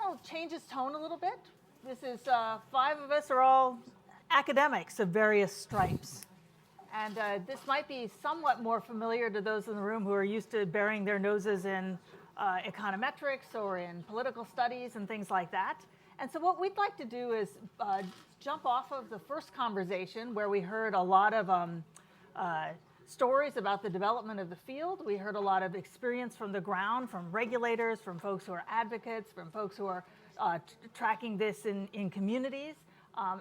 panel changes tone a little bit. This is 5 of us are all academics of various stripes. And this might be somewhat more familiar to those in the room who are used to burying their noses in econometrics or in political studies and things like that. And so what we'd like to do is jump off of the first conversation where we heard a lot of stories about the development of the field. We heard a lot of experience from the ground, from regulators, from folks who are advocates, from folks who are tracking this in communities.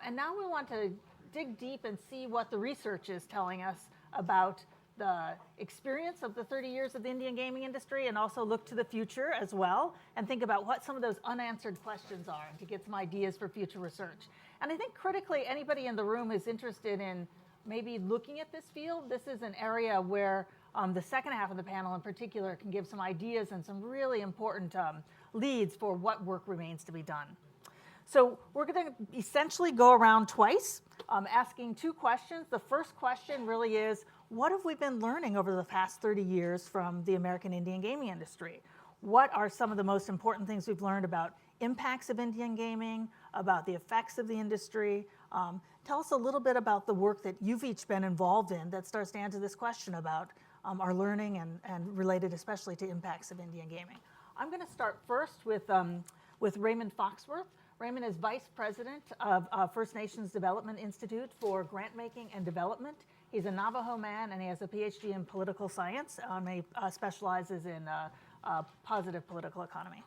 And now we want to dig deep and see what the research is telling us about the experience of the 30 years of the Indian gaming industry, and also look to the future as well and think about what some of those unanswered questions are and to get some ideas for future research. And I think critically, anybody in the room who's interested in maybe looking at this field, this is an area where the second half of the panel in particular can give some ideas and some really important leads for what work remains to be done. So we're going to essentially go around twice, asking 2 questions. The first question really is, what have we been learning over the past 30 years from the American Indian gaming industry? What are some of the most important things we've learned about impacts of Indian gaming, about the effects of the industry? Tell us a little bit about the work that you've each been involved in that starts to answer this question about our learning and related especially to impacts of Indian gaming. I'm going to start first with Raymond Foxworth. Raymond is Vice President of First Nations Development Institute for Grant Making and Development. He's a Navajo man and he has a PhD in political science. He specializes in positive political economy.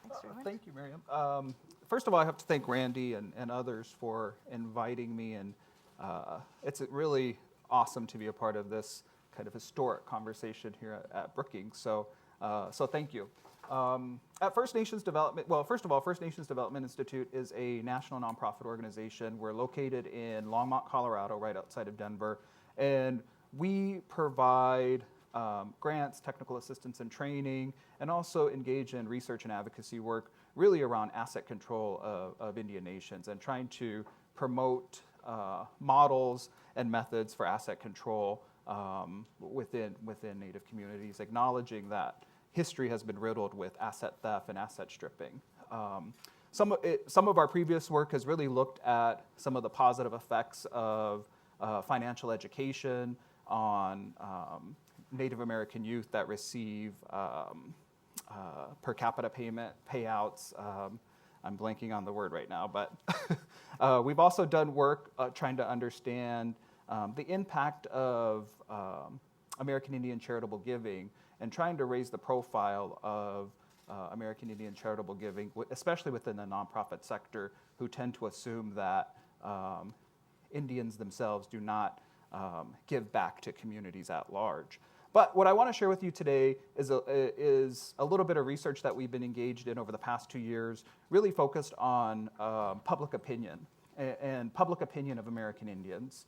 Thanks, Raymond. Thank you, Miriam. First of all, I have to thank Randy and others for inviting me, and it's really awesome to be a part of this kind of historic conversation here at Brookings. So thank you. At First Nations Development, well, first of all, First Nations Development Institute is a national nonprofit organization. We're located in Longmont, Colorado, right outside of Denver, and we provide grants, technical assistance and training, and also engage in research and advocacy work really around asset control of Indian nations and trying to promote models and methods for asset control within Native communities, acknowledging that history has been riddled with asset theft and asset stripping. Some of our previous work has really looked at some of the positive effects of financial education on Native American youth that receive per capita payouts. I'm blanking on the word right now, but we've also done work trying to understand the impact of American Indian charitable giving and trying to raise the profile of American Indian charitable giving, especially within the nonprofit sector, who tend to assume that Indians themselves do not give back to communities at large. But what I want to share with you today is a little bit of research that we've been engaged in over the past 2 years, really focused on public opinion and public opinion of American Indians.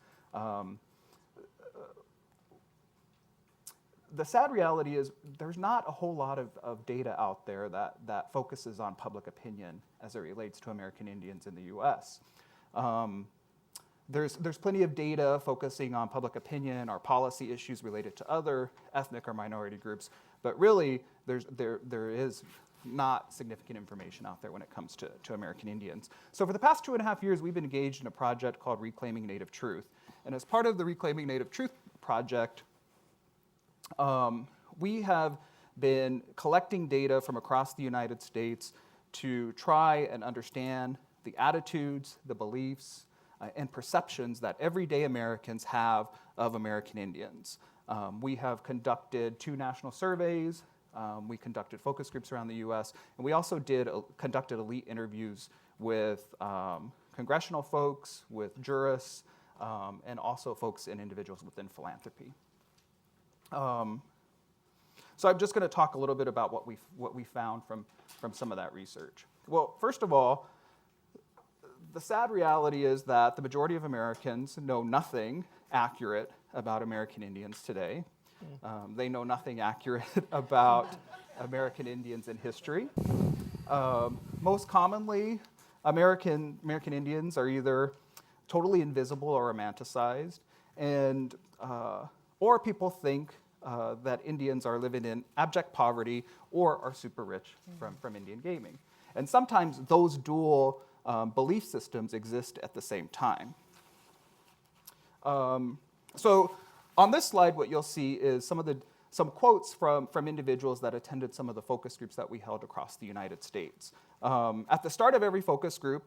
The sad reality is there's not a whole lot of data out there that focuses on public opinion as it relates to American Indians in the U.S. There's plenty of data focusing on public opinion or policy issues related to other ethnic or minority groups, but really there is not significant information out there when it comes to American Indians. So for the past 2.5 years, we've been engaged in a project called Reclaiming Native Truth. And as part of the Reclaiming Native Truth project, we have been collecting data from across the United States to try and understand the attitudes, the beliefs, and perceptions that everyday Americans have of American Indians. We have conducted 2 national surveys. We conducted focus groups around the U.S., and we also conducted elite interviews with congressional folks, with jurists, and also folks and individuals within philanthropy. So I'm just going to talk a little bit about what we found from some of that research. Well, first of all, the sad reality is that the majority of Americans know nothing accurate about American Indians today. They know nothing accurate about American Indians in history. Most commonly, American Indians are either totally invisible or romanticized, and or people think that Indians are living in abject poverty or are super rich from Indian gaming. And sometimes those dual belief systems exist at the same time. So on this slide, what you'll see is some quotes from individuals that attended some of the focus groups that we held across the United States. At the start of every focus group,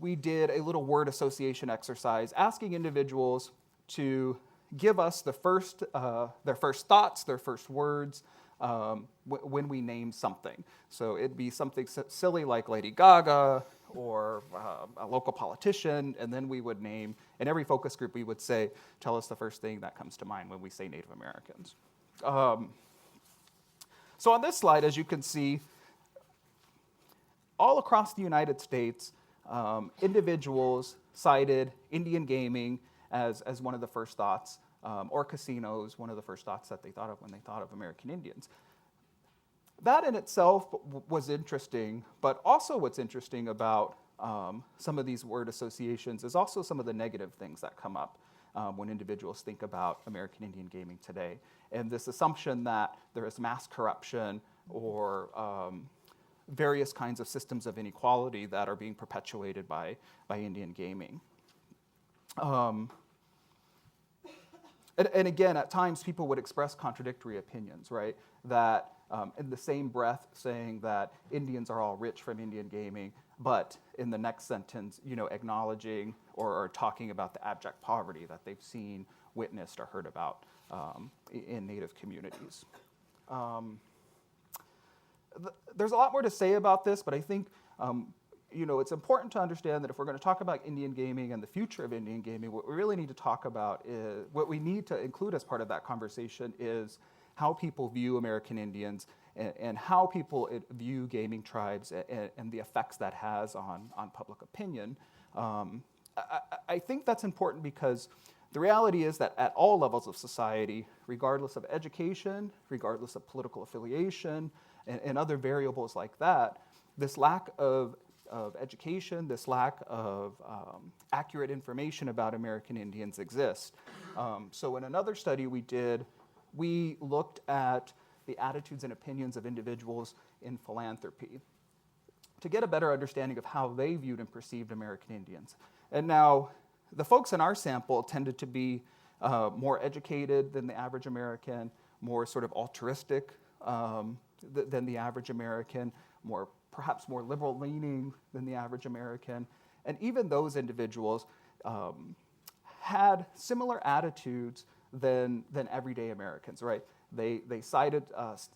we did a little word association exercise asking individuals to give us their first thoughts, their first words when we name something. So it'd be something silly like Lady Gaga or a local politician, and then we would name, in every focus group we would say, tell us the first thing that comes to mind when we say Native Americans. So on this slide, as you can see, all across the United States, individuals cited Indian gaming as one of the first thoughts, or casinos, one of the first thoughts that they thought of when they thought of American Indians. That in itself was interesting, but also what's interesting about some of these word associations is also some of the negative things that come up when individuals think about American Indian gaming today. And this assumption that there is mass corruption or various kinds of systems of inequality that are being perpetuated by Indian gaming. And again, at times people would express contradictory opinions, right? That in the same breath saying that Indians are all rich from Indian gaming, but in the next sentence, acknowledging or talking about the abject poverty that they've seen, witnessed, or heard about in Native communities. There's a lot more to say about this, but I think it's important to understand that if we're going to talk about Indian gaming and the future of Indian gaming, what we really need to talk about is, what we need to include as part of that conversation is how people view American Indians and how people view gaming tribes and the effects that has on public opinion. I think that's important because the reality is that at all levels of society, regardless of education, regardless of political affiliation, and other variables like that, this lack of education, this lack of accurate information about American Indians exists. So in another study we did, we looked at the attitudes and opinions of individuals in philanthropy to get a better understanding of how they viewed and perceived American Indians. And now, the folks in our sample tended to be more educated than the average American, more sort of altruistic than the average American, perhaps more liberal-leaning than the average American. And even those individuals had similar attitudes than everyday Americans, right? They cited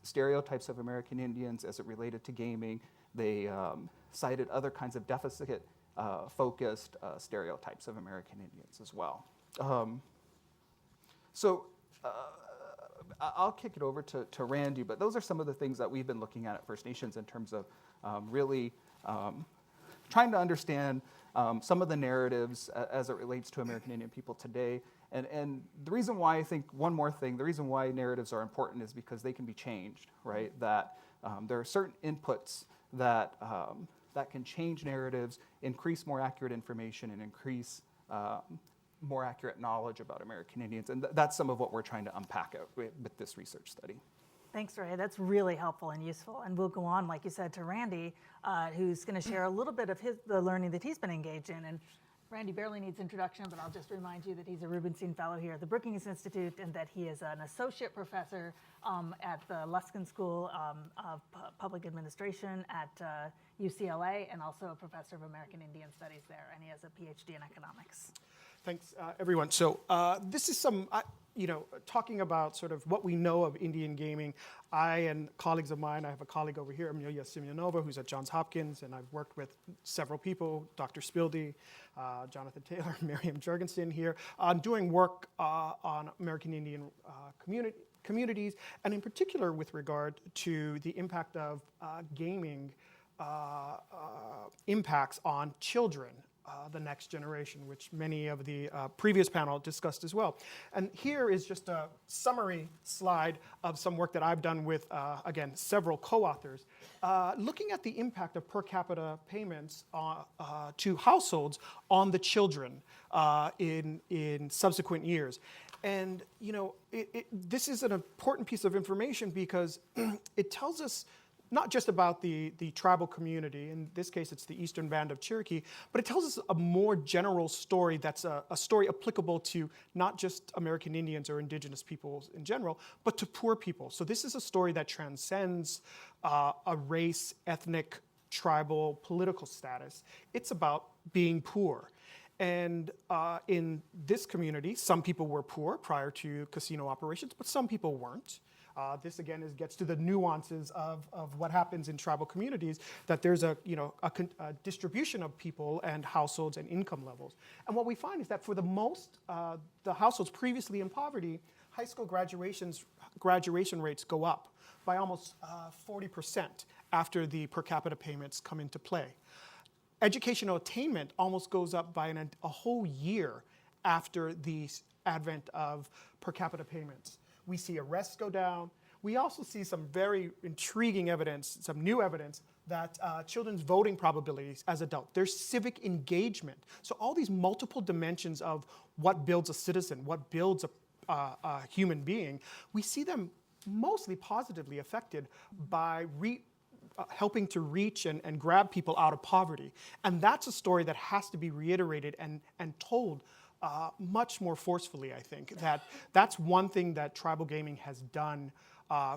stereotypes of American Indians as it related to gaming. They cited other kinds of deficit-focused stereotypes of American Indians as well. I'll kick it over to Randy, but those are some of the things that we've been looking at First Nations in terms of really trying to understand some of the narratives as it relates to American Indian people today. And the reason why I think, one more thing, the reason why narratives are important is because they can be changed, right? That there are certain inputs that can change narratives, increase more accurate information, and increase more accurate knowledge about American Indians. And that's some of what we're trying to unpack with this research study. Thanks, Ray. That's really helpful and useful. And we'll go on, like you said, to Randy, who's going to share a little bit of the learning that he's been engaged in. And Randy barely needs introduction, but I'll just remind you that he's a Rubenstein Fellow here at the Brookings Institute and that he is an associate professor at the Luskin School of Public Administration at UCLA and also a professor of American Indian Studies there. And he has a PhD in economics. Thanks, everyone. So this is talking about sort of what we know of Indian gaming. I and colleagues of mine, I have a colleague over here, Amelia Simeonova, who's at Johns Hopkins, and I've worked with several people, Dr. Spildy, Jonathan Taylor, Miriam Jurgensen here, doing work on American Indian communities, and in particular with regard to the impact of gaming impacts on children. The next generation, which many of the previous panel discussed as well. And here is just a summary slide of some work that I've done with, again, several co-authors, looking at the impact of per capita payments to households on the children in subsequent years. And this is an important piece of information because it tells us not just about the tribal community. In this case, it's the Eastern Band of Cherokee, but it tells us a more general story that's a story applicable to not just American Indians or indigenous peoples in general, but to poor people. So this is a story that transcends a race, ethnic, tribal, political status. It's about being poor. And in this community, some people were poor prior to casino operations, but some people weren't. This again gets to the nuances of what happens in tribal communities, that there's a distribution of people and households and income levels. And what we find is that for the most, the households previously in poverty, high school graduation rates go up by almost 40% after the per capita payments come into play. Educational attainment almost goes up by a whole year after the advent of per capita payments. We see arrests go down. We also see some very intriguing evidence, some new evidence, that children's voting probabilities as adults, their civic engagement. So all these multiple dimensions of what builds a citizen, what builds a human being, we see them mostly positively affected by helping to reach and grab people out of poverty. And that's a story that has to be reiterated and told much more forcefully, I think. That's one thing that tribal gaming has done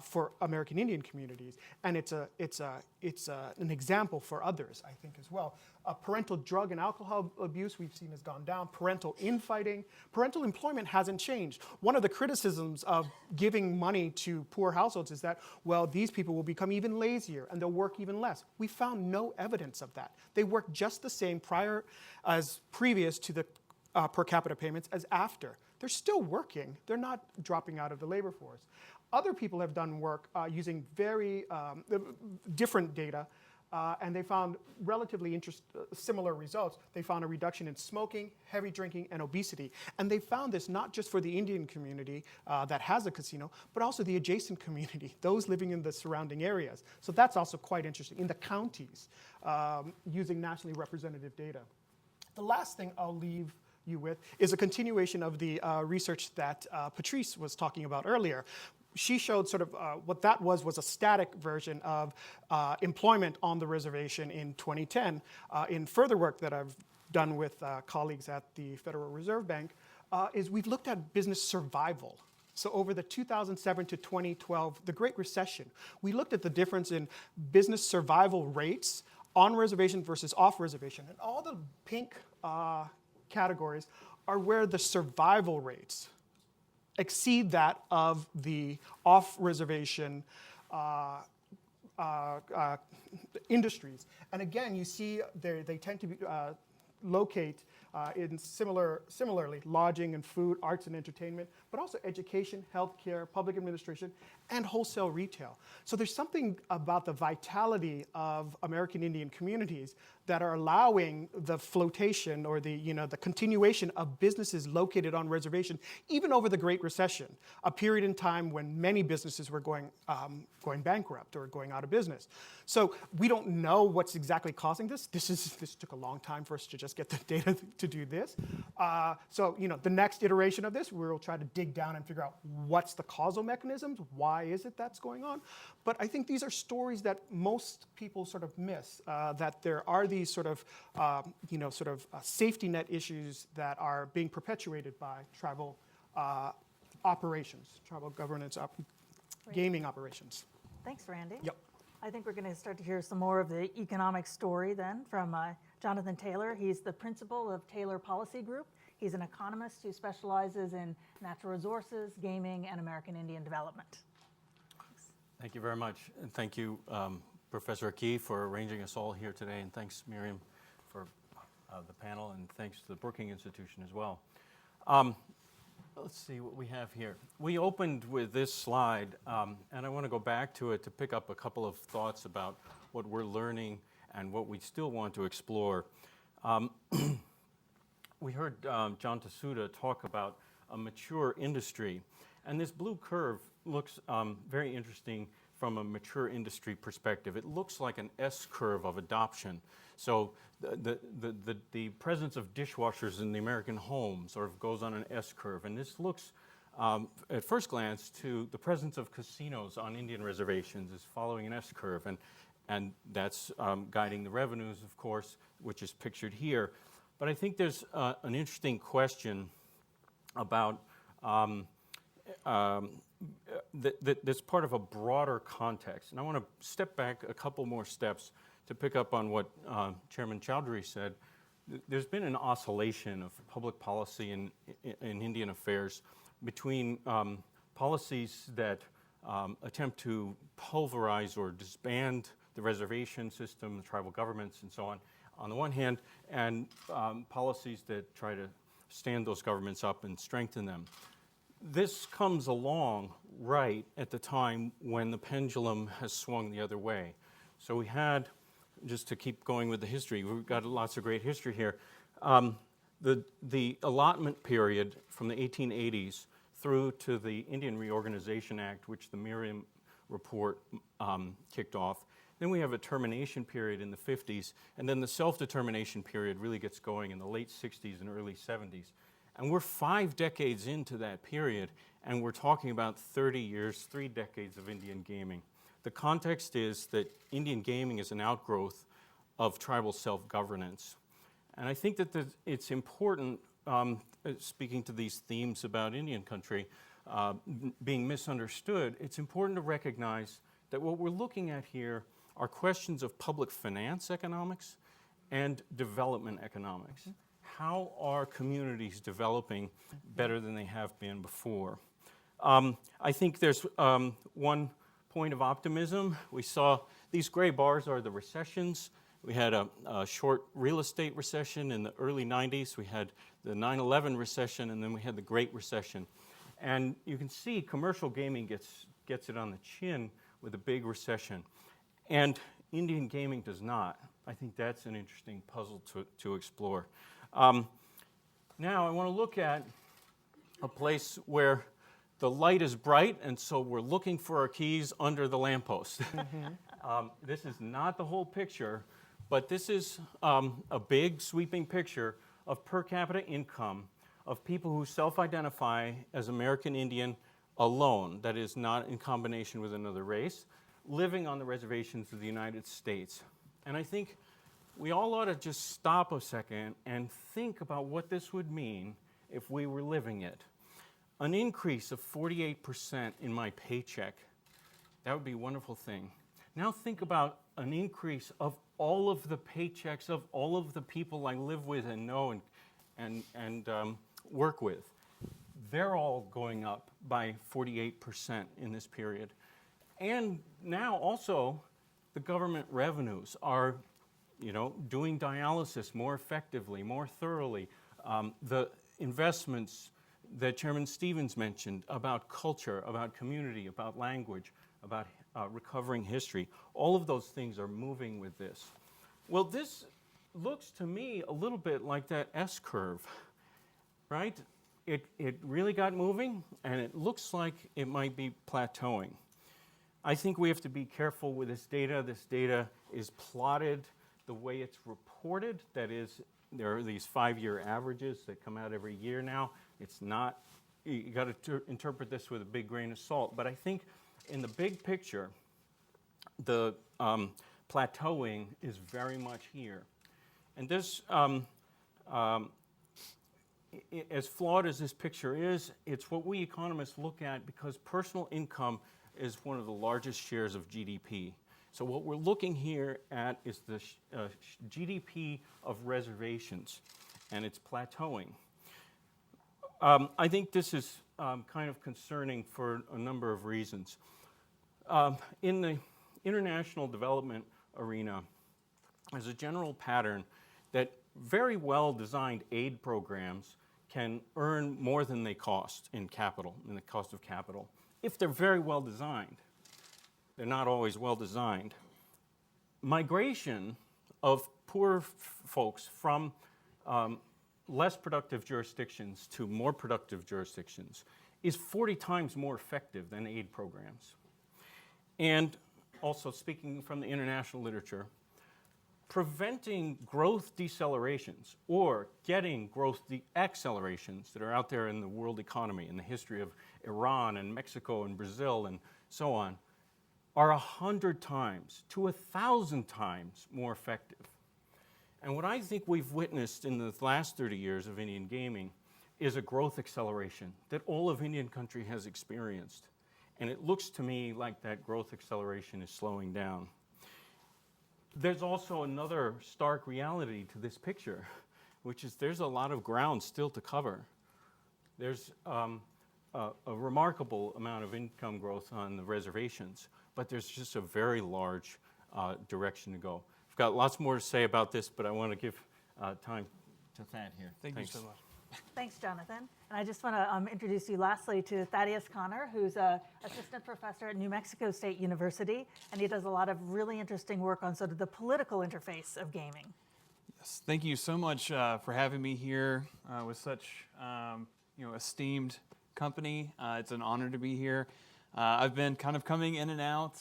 for American Indian communities, and it's an example for others, I think, as well. Parental drug and alcohol abuse we've seen has gone down. Parental infighting, parental employment hasn't changed. One of the criticisms of giving money to poor households is that, well, these people will become even lazier and they'll work even less. We found no evidence of that. They work just the same previous to the per capita payments as after. They're still working. They're not dropping out of the labor force. Other people have done work using very different data, and they found relatively similar results. They found a reduction in smoking, heavy drinking, and obesity. And they found this not just for the Indian community that has a casino, but also the adjacent community, those living in the surrounding areas. So that's also quite interesting, in the counties, using nationally representative data. The last thing I'll leave you with is a continuation of the research that Patrice was talking about earlier. She showed sort of what that was a static version of employment on the reservation in 2010. In further work that I've done with colleagues at the Federal Reserve Bank, is we've looked at business survival. So over the 2007 to 2012, the Great Recession, we looked at the difference in business survival rates on reservation versus off reservation. And all the pink categories are where the survival rates exceed that of the off-reservation industries. And again, you see they tend to locate in similarly lodging and food, arts and entertainment, but also education, healthcare, public administration, and wholesale retail. So there's something about the vitality of American Indian communities that are allowing the flotation or the continuation of businesses located on reservation, even over the Great Recession, a period in time when many businesses were going bankrupt or going out of business. So we don't know what's exactly causing this. This took a long time for us to just get the data to do this. So the next iteration of this, we'll try to dig down and figure out what's the causal mechanisms, why is it that's going on. But I think these are stories that most people sort of miss, that there are these sort of safety net issues that are being perpetuated by tribal operations, tribal governance, gaming operations. Thanks, Randy. Yep. I think we're going to start to hear some more of the economic story then from Jonathan Taylor. He's the principal of Taylor Policy Group. He's an economist who specializes in natural resources, gaming, and American Indian development. Thank you very much. And thank you, Professor Aki, for arranging us all here today. And thanks, Miriam, for the panel. And thanks to the Brookings Institution as well. Let's see what we have here. We opened with this slide, and I want to go back to it to pick up a couple of thoughts about what we're learning and what we still want to explore. We heard John Tasuda talk about a mature industry, and this blue curve looks very interesting from a mature industry perspective. It looks like an S-curve of adoption. So the presence of dishwashers in the American home sort of goes on an S-curve, and this looks at first glance, to the presence of casinos on Indian reservations is following an S-curve, and that's guiding the revenues, of course, which is pictured here. But I think there's an interesting question about that's part of a broader context. And I want to step back a couple more steps to pick up on what Chairman Chowdhury said. There's been an oscillation of public policy in Indian affairs between policies that attempt to pulverize or disband the reservation system, the tribal governments, and so on the one hand, and policies that try to stand those governments up and strengthen them. This comes along right at the time when the pendulum has swung the other way. So we had, just to keep going with the history, we've got lots of great history here. The allotment period from the 1880s through to the Indian Reorganization Act, which the Miriam report kicked off. Then we have a termination period in the 50s, and then the self-determination period really gets going in the late 60s and early 70s. And we're 5 decades into that period, and we're talking about 30 years, 3 decades of Indian gaming. The context is that Indian gaming is an outgrowth of tribal self-governance. And I think that it's important, speaking to these themes about Indian country being misunderstood, it's important to recognize that what we're looking at here are questions of public finance economics and development economics. How are communities developing better than they have been before? I think there's one point of optimism. We saw these gray bars are the recessions. We had a short real estate recession in the early 90s. We had the 9/11 recession, and then we had the Great Recession. And you can see commercial gaming gets it on the chin with a big recession. And Indian gaming does not. I think that's an interesting puzzle to explore. Now I want to look at a place where the light is bright, and so we're looking for our keys under the lamppost. This is not the whole picture, but this is a big sweeping picture of per capita income of people who self-identify as American Indian alone, that is not in combination with another race, living on the reservations of the United States. And I think we all ought to just stop a second and think about what this would mean if we were living it. An increase of 48% in my paycheck, that would be a wonderful thing. Now think about an increase of all of the paychecks of all of the people I live with and know and work with. They're all going up by 48% in this period. And now also the government revenues are doing dialysis more effectively, more thoroughly. The investments that Chairman Stevens mentioned about culture, about community, about language, about recovering history, all of those things are moving with this. Well, this looks to me a little bit like that S-curve, right? It really got moving, and it looks like it might be plateauing. I think we have to be careful with this data. This data is plotted the way it's reported. That is, there are these 5-year averages that come out every year now. It's not, you got to interpret this with a big grain of salt. But I think in the big picture, the plateauing is very much here. And this, as flawed as this picture is, it's what we economists look at because personal income is one of the largest shares of GDP. So what we're looking here at is the GDP of reservations, and it's plateauing. I think this is kind of concerning for a number of reasons. In the international development arena, there's a general pattern that very well-designed aid programs can earn more than they cost in capital, in the cost of capital, if they're very well designed. They're not always well designed. Migration of poor folks from less productive jurisdictions to more productive jurisdictions is 40 times more effective than aid programs. And also, speaking from the international literature, preventing growth decelerations or getting growth accelerations that are out there in the world economy, in the history of Iran and Mexico and Brazil and so on, are 100 times to 1,000 times more effective. And what I think we've witnessed in the last 30 years of Indian gaming is a growth acceleration that all of Indian country has experienced. And it looks to me like that growth acceleration is slowing down. There's also another stark reality to this picture, which is there's a lot of ground still to cover. There's a remarkable amount of income growth on the reservations, but there's just a very large direction to go. I've got lots more to say about this, but I want to give time to Thad here. Thank Thanks. you so much. Thanks, Jonathan. And I just want to introduce you lastly to Thaddeus Connor, who's an assistant professor at New Mexico State University, and he does a lot of really interesting work on sort of the political interface of gaming. Yes, thank you so much for having me here with such esteemed company. It's an honor to be here. I've been kind of coming in and out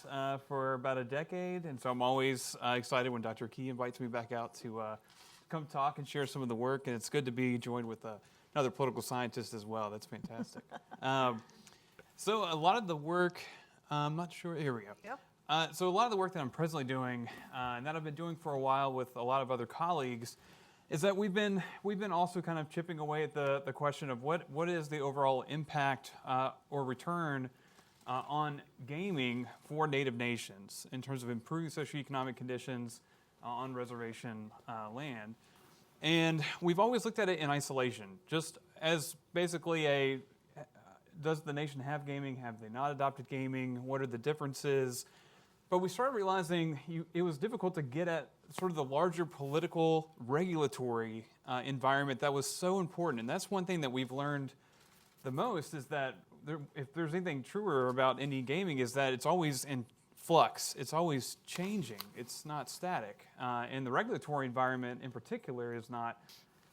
for about a decade, and so I'm always excited when Dr. Key invites me back out to come talk and share some of the work, and it's good to be joined with another political scientist as well. That's fantastic. So a lot of the work, I'm not sure, here we go. Yep. So a lot of the work that I'm presently doing, and that I've been doing for a while with a lot of other colleagues, is that we've been also kind of chipping away at the question of what is the overall impact or return on gaming for Native nations in terms of improving socioeconomic conditions on reservation land. And we've always looked at it in isolation, just as basically does the nation have gaming? Have they not adopted gaming? What are the differences? But we started realizing it was difficult to get at sort of the larger political, regulatory environment that was so important. And that's one thing that we've learned the most is that if there's anything truer about Indian gaming is that it's always in flux. It's always changing. It's not static. And the regulatory environment in particular is not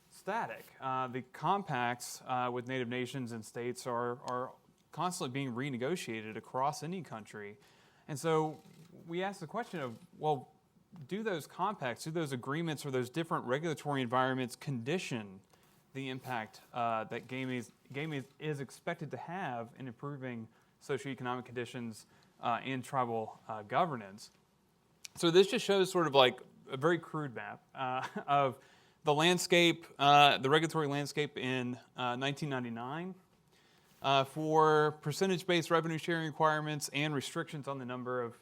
static. The compacts with Native nations and states are constantly being renegotiated across any country. And so we ask the question of, well, do those compacts, do those agreements or those different regulatory environments condition the impact that gaming is expected to have in improving socioeconomic conditions and tribal governance? So this just shows sort of like a very crude map of the landscape, the regulatory landscape in 1999 for percentage-based revenue sharing requirements and restrictions on the number of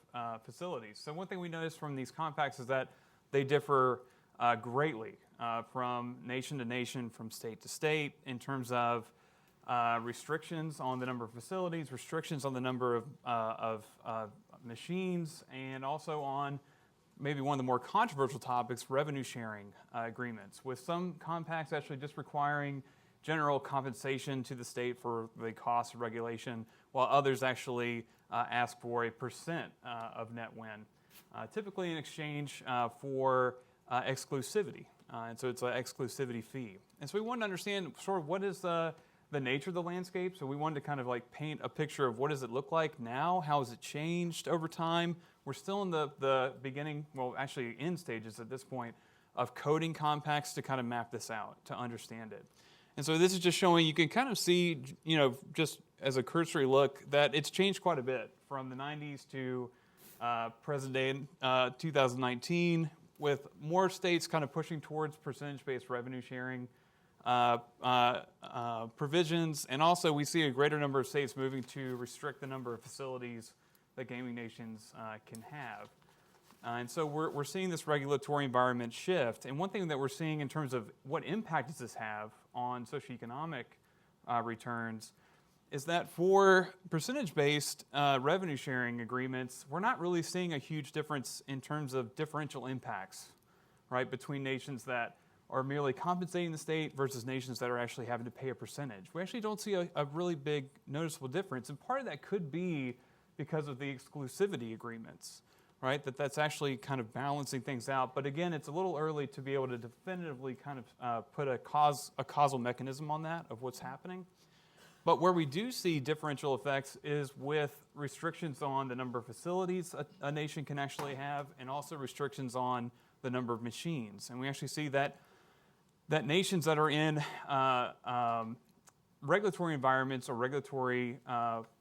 facilities. So one thing we noticed from these compacts is that they differ greatly from nation to nation, from state to state, in terms of restrictions on the number of facilities, restrictions on the number of machines, and also on maybe one of the more controversial topics, revenue sharing agreements, with some compacts actually just requiring general compensation to the state for the cost of regulation, while others actually ask for a percent of net win, typically in exchange for exclusivity. And so it's an exclusivity fee. And so we wanted to understand sort of what is the nature of the landscape. So we wanted to kind of like paint a picture of what does it look like now? How has it changed over time? We're still in the beginning, well, actually end stages at this point, of coding compacts to kind of map this out, to understand it. And so this is just showing, you can kind of see, just as a cursory look, that it's changed quite a bit from the 90s to present day 2019, with more states kind of pushing towards percentage-based revenue sharing provisions. And also we see a greater number of states moving to restrict the number of facilities that gaming nations can have. And so we're seeing this regulatory environment shift. And one thing that we're seeing in terms of what impact does this have on socioeconomic returns is that for percentage-based revenue sharing agreements, we're not really seeing a huge difference in terms of differential impacts, right, between nations that are merely compensating the state versus nations that are actually having to pay a percentage. We actually don't see a really big noticeable difference. And part of that could be because of the exclusivity agreements, right? That's actually kind of balancing things out. But again, it's a little early to be able to definitively kind of put a causal mechanism on that of what's happening. But where we do see differential effects is with restrictions on the number of facilities a nation can actually have, and also restrictions on the number of machines. And we actually see that nations that are in regulatory environments or regulatory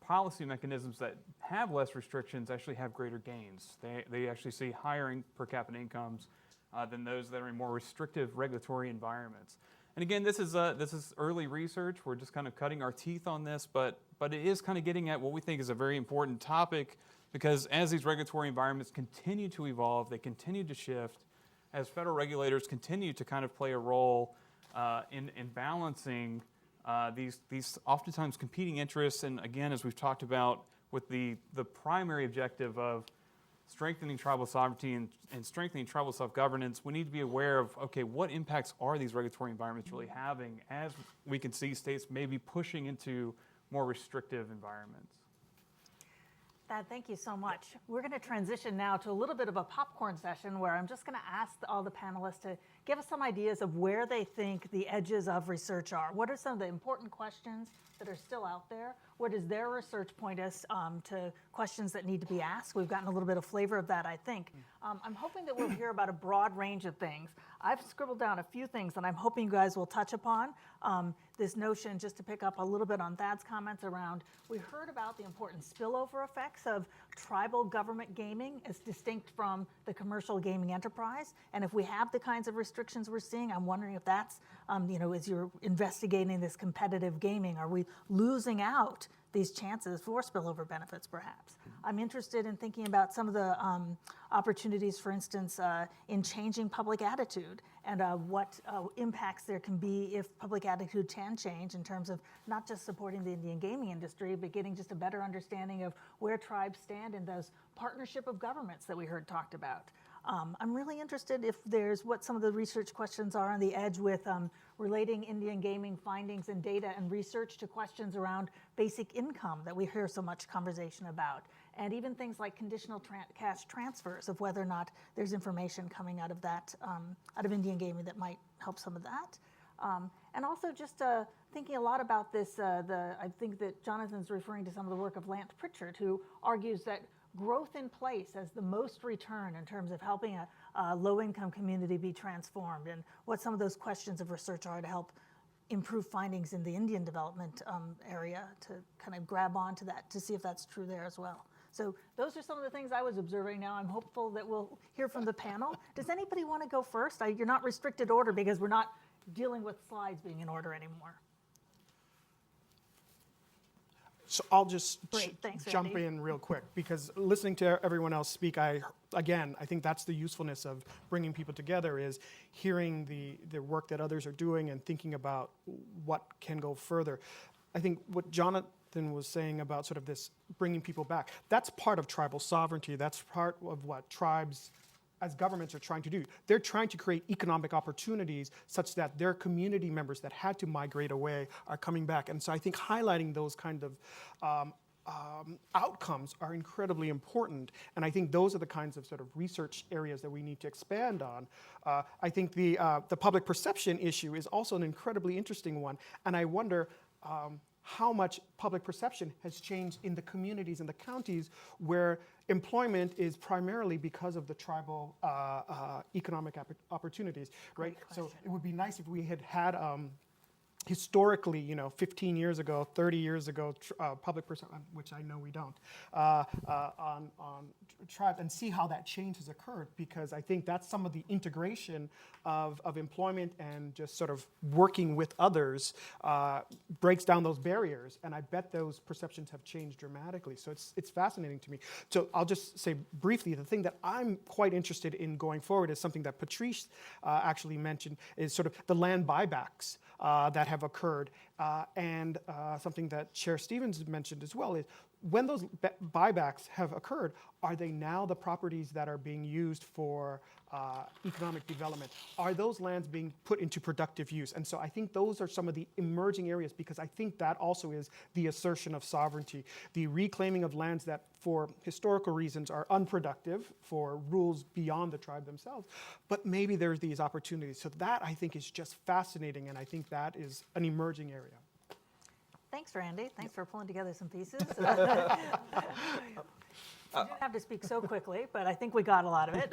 policy mechanisms that have less restrictions actually have greater gains. They actually see higher per capita incomes than those that are in more restrictive regulatory environments. And again, this is early research. We're just kind of cutting our teeth on this, but it is kind of getting at what we think is a very important topic, because as these regulatory environments continue to evolve, they continue to shift, as federal regulators continue to kind of play a role in balancing these oftentimes competing interests. And again, as we've talked about, with the primary objective of strengthening tribal sovereignty and strengthening tribal self-governance, we need to be aware of, okay, what impacts are these regulatory environments really having, as we can see states maybe pushing into more restrictive environments. Thad, thank you so much. We're going to transition now to a little bit of a popcorn session where I'm just going to ask all the panelists to give us some ideas of where they think the edges of research are. What are some of the important questions that are still out there? Where does their research point us to questions that need to be asked? We've gotten a little bit of flavor of that, I think. I'm hoping that we'll hear about a broad range of things. I've scribbled down a few things that I'm hoping you guys will touch upon. This notion, just to pick up a little bit on Thad's comments around, we heard about the important spillover effects of tribal government gaming as distinct from the commercial gaming enterprise. And if we have the kinds of restrictions we're seeing, I'm wondering if that's, as you're investigating this competitive gaming, are we losing out these chances for spillover benefits, perhaps? I'm interested in thinking about some of the opportunities, for instance, in changing public attitude and what impacts there can be if public attitude can change in terms of not just supporting the Indian gaming industry, but getting just a better understanding of where tribes stand in those partnership of governments that we heard talked about. I'm really interested if there's what some of the research questions are on the edge with relating Indian gaming findings and data and research to questions around basic income that we hear so much conversation about, and even things like conditional cash transfers, of whether or not there's information coming out of that, out of Indian gaming that might help some of that. And also just thinking a lot about this, I think that Jonathan's referring to some of the work of Lance Pritchard, who argues that growth in place as the most return in terms of helping a low-income community be transformed, and what some of those questions of research are to help improve findings in the Indian development area, to kind of grab onto that to see if that's true there as well. So those are some of the things I was observing. Now I'm hopeful that we'll hear from the panel. Does anybody want to go first? You're not restricted order because we're not dealing with slides being in order anymore. So I'll just Thanks, jump Randy. in real quick, because listening to everyone else speak, I think that's the usefulness of bringing people together, is hearing the work that others are doing and thinking about what can go further. I think what Jonathan was saying about sort of this bringing people back, that's part of tribal sovereignty. That's part of what tribes as governments are trying to do. They're trying to create economic opportunities such that their community members that had to migrate away are coming back. And so I think highlighting those kind of outcomes are incredibly important. And I think those are the kinds of sort of research areas that we need to expand on. I think the public perception issue is also an incredibly interesting one. And I wonder how much public perception has changed in the communities and the counties where employment is primarily because of the tribal economic opportunities, right? So it would be nice if we had historically, 15 years ago, 30 years ago, public perception, which I know we don't, on tribes, and see how that change has occurred, because I think that's some of the integration of employment and just sort of working with others breaks down those barriers, and I bet those perceptions have changed dramatically. So it's fascinating to me. So I'll just say briefly, the thing that I'm quite interested in going forward is something that Patrice actually mentioned, is sort of the land buybacks that have occurred, and something that Chair Stevens mentioned as well is, when those buybacks have occurred, are they now the properties that are being used for economic development? Are those lands being put into productive use? And so I think those are some of the emerging areas, because I think that also is the assertion of sovereignty, the reclaiming of lands that for historical reasons are unproductive for rules beyond the tribe themselves, but maybe there's these opportunities. So that, I think, is just fascinating, and I think that is an emerging area. Thanks, Randy. Thanks for pulling together some pieces. You didn't have to speak so quickly, but I think we got a lot of it.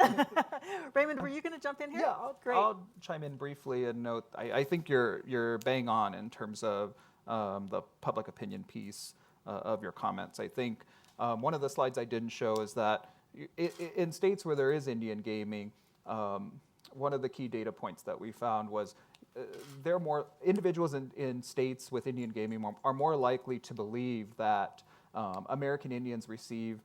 Raymond, were you going to jump in here? Yeah, Great. I'll chime in briefly and note, I think you're bang on in terms of the public opinion piece of your comments. I think one of the slides I didn't show is that in states where there is Indian gaming, one of the key data points that we found was individuals in states with Indian gaming are more likely to believe that American Indians receive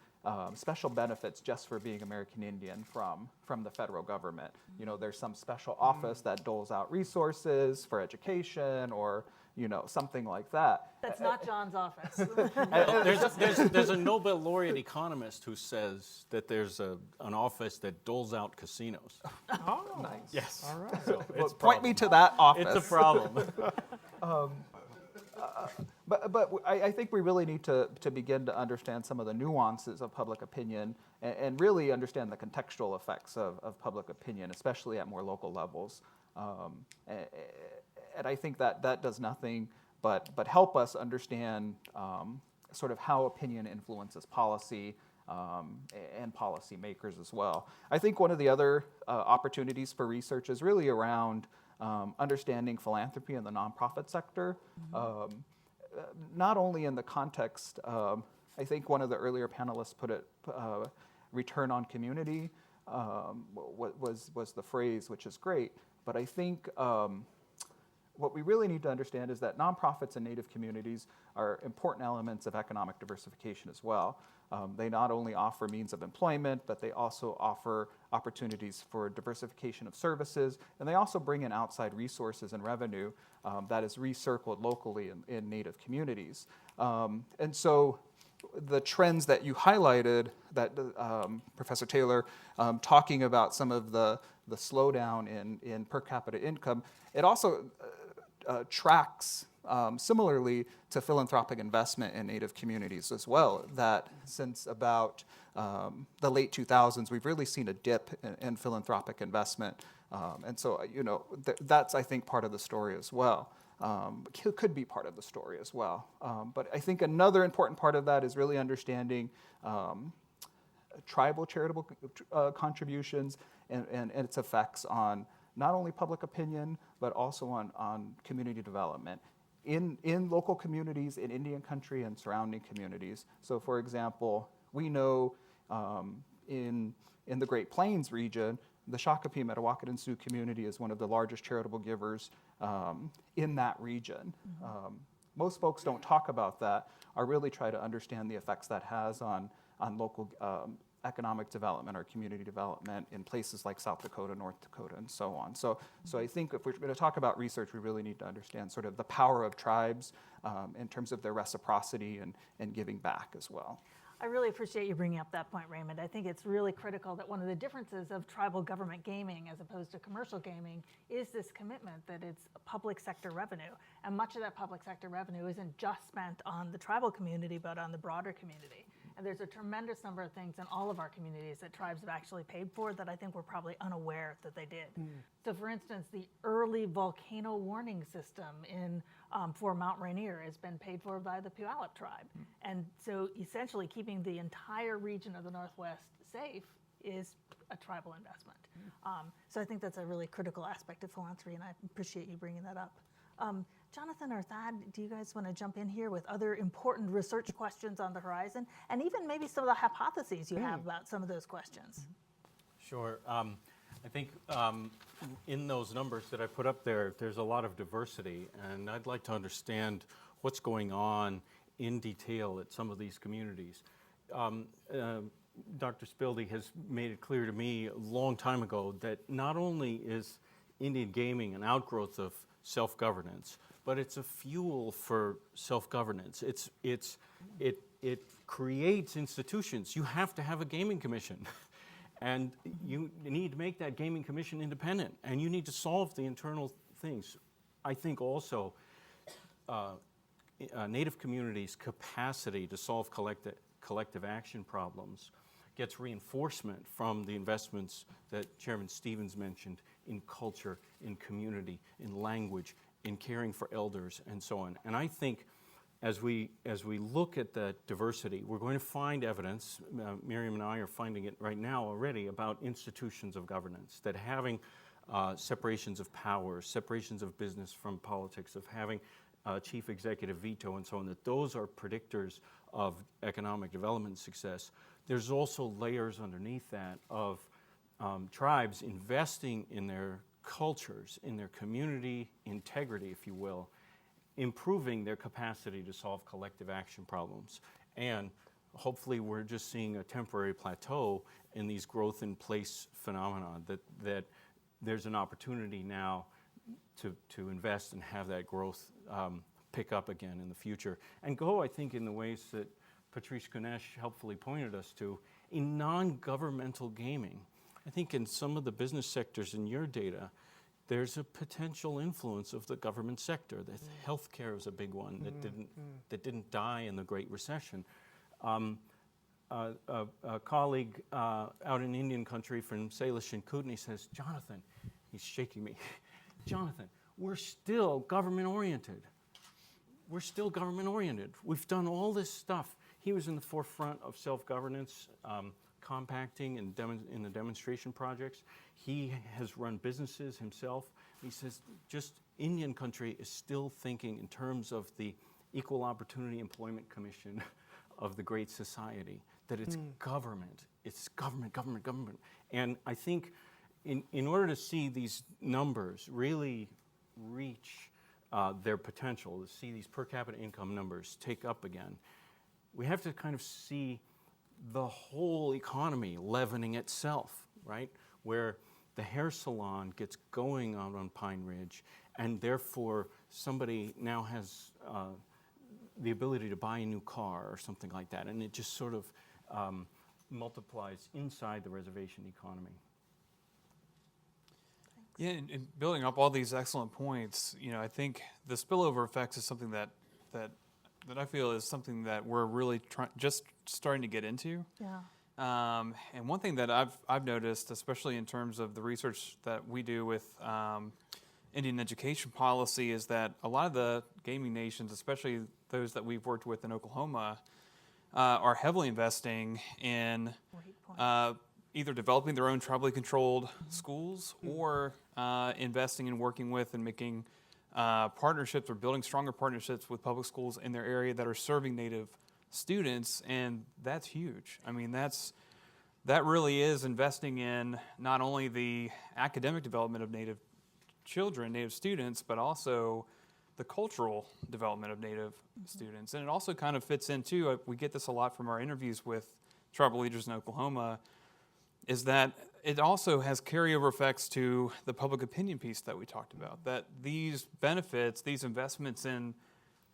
special benefits just for being American Indian from the federal government. You know, there's some special office that doles out resources for education or, you know, something like that. That's not John's office. Well, there's a Nobel laureate economist who says that there's an office that doles out casinos. Oh, Nice. Yes. all right. So Well, it's a point me problem. to that office. It's a problem. But I think we really need to begin to understand some of the nuances of public opinion and really understand the contextual effects of public opinion, especially at more local levels. And I think that does nothing but help us understand sort of how opinion influences policy and policymakers as well. I think one of the other opportunities for research is really around understanding philanthropy in the nonprofit sector. Not only in the context, I think one of the earlier panelists put it, return on community was the phrase, which is great. But I think what we really need to understand is that nonprofits and Native communities are important elements of economic diversification as well. They not only offer means of employment, but they also offer opportunities for diversification of services, and they also bring in outside resources and revenue that is recircled locally in Native communities. And so the trends that you highlighted, that Professor Taylor, talking about some of the slowdown in per capita income, it also tracks similarly to philanthropic investment in Native communities as well, that since about the late 2000s, we've really seen a dip in philanthropic investment. And so, you know, that's, I think, part of the story as well. Could be part of the story as well. But I think another important part of that is really understanding tribal charitable contributions and its effects on not only public opinion, but also on community development in local communities, in Indian country and surrounding communities. So for example, we know in the Great Plains region, the Shakopee Metawakan Sioux community is one of the largest charitable givers in that region. Most folks don't talk about that or really try to understand the effects that has on local economic development or community development in places like South Dakota, North Dakota, and so on. So I think if we're going to talk about research, we really need to understand sort of the power of tribes in terms of their reciprocity and giving back as well. I really appreciate you bringing up that point, Raymond. I think it's really critical that one of the differences of tribal government gaming as opposed to commercial gaming is this commitment that it's public sector revenue. And much of that public sector revenue isn't just spent on the tribal community, but on the broader community. And there's a tremendous number of things in all of our communities that tribes have actually paid for that I think we're probably unaware that they did. So for instance, the early volcano warning system for Mount Rainier has been paid for by the Puyallup tribe. And so essentially keeping the entire region of the Northwest safe is a tribal investment. So I think that's a really critical aspect of philanthropy, and I appreciate you bringing that up. Jonathan or Thad, do you guys want to jump in here with other important research questions on the horizon, and even maybe some of the hypotheses you have about some of those questions? Sure. I think in those numbers that I put up there, there's a lot of diversity, and I'd like to understand what's going on in detail at some of these communities. Dr. Spilde has made it clear to me a long time ago that not only is Indian gaming an outgrowth of self-governance, but it's a fuel for self-governance. It creates institutions. You have to have a gaming commission. And you need to make that gaming commission independent, and you need to solve the internal things. I think also Native communities' capacity to solve collective action problems gets reinforcement from the investments that Chairman Stevens mentioned in culture, in community, in language, in caring for elders, and so on. And I think as we look at the diversity, we're going to find evidence, Miriam and I are finding it right now already, about institutions of governance, that having separations of powers, separations of business from politics, of having chief executive veto and so on, that those are predictors of economic development success. There's also layers underneath that of tribes investing in their cultures, in their community integrity, if you will, improving their capacity to solve collective action problems. And hopefully we're just seeing a temporary plateau in these growth in place phenomena, that there's an opportunity now to invest and have that growth pick up again in the future. And go, I think, in the ways that Patrice Kunesh helpfully pointed us to, in non-governmental gaming. I think in some of the business sectors in your data, there's a potential influence of the government sector. That healthcare is a big one that didn't die in the Great Recession. A colleague out in Indian country from Salish and Kootenai says, Jonathan, he's shaking me, Jonathan, we're still government oriented. We're still government oriented. We've done all this stuff. He was in the forefront of self-governance, compacting and in the demonstration projects. He has run businesses himself. He says just Indian country is still thinking in terms of the Equal Opportunity Employment Commission of the Great Society, that it's government. It's government, government, government. And I think in order to see these numbers really reach their potential, to see these per capita income numbers take up again, we have to kind of see the whole economy leavening itself, right? Where the hair salon gets going out on Pine Ridge, and therefore somebody now has the ability to buy a new car or something like that, and it just sort of multiplies inside the reservation economy. Yeah, and building up all these excellent points, I think the spillover effects is something that I feel is something that we're really just starting to get into. Yeah. And one thing that I've noticed, especially in terms of the research that we do with Indian education policy, is that a lot of the gaming nations, especially those that we've worked with in Oklahoma, are heavily investing in either developing their own tribally controlled schools or investing in working with and making partnerships or building stronger partnerships with public schools in their area that are serving Native students, and that's huge. I mean, that really is investing in not only the academic development of Native children, Native students, but also the cultural development of Native students. And it also kind of fits into, we get this a lot from our interviews with tribal leaders in Oklahoma, is that it also has carryover effects to the public opinion piece that we talked about, that these benefits, these investments in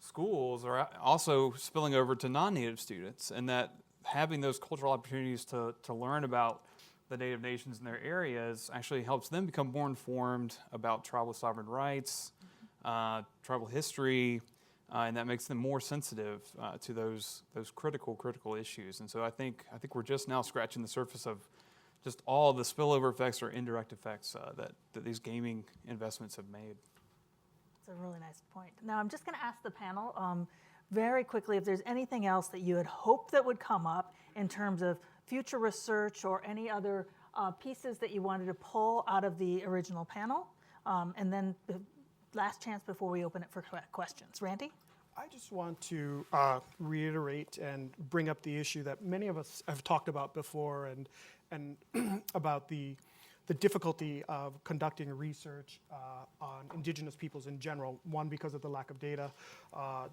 schools are also spilling over to non-Native students, and that having those cultural opportunities to learn about the Native nations in their areas actually helps them become more informed about tribal sovereign rights, tribal history, and that makes them more sensitive to those critical issues. And so I think we're just now scratching the surface of just all the spillover effects or indirect effects that these gaming investments have made. That's a really nice point. Now I'm just going to ask the panel very quickly if there's anything else that you had hoped that would come up in terms of future research or any other pieces that you wanted to pull out of the original panel. And then the last chance before we open it for questions. Randy? I just want to reiterate and bring up the issue that many of us have talked about before, and about the difficulty of conducting research on indigenous peoples in general. One, because of the lack of data.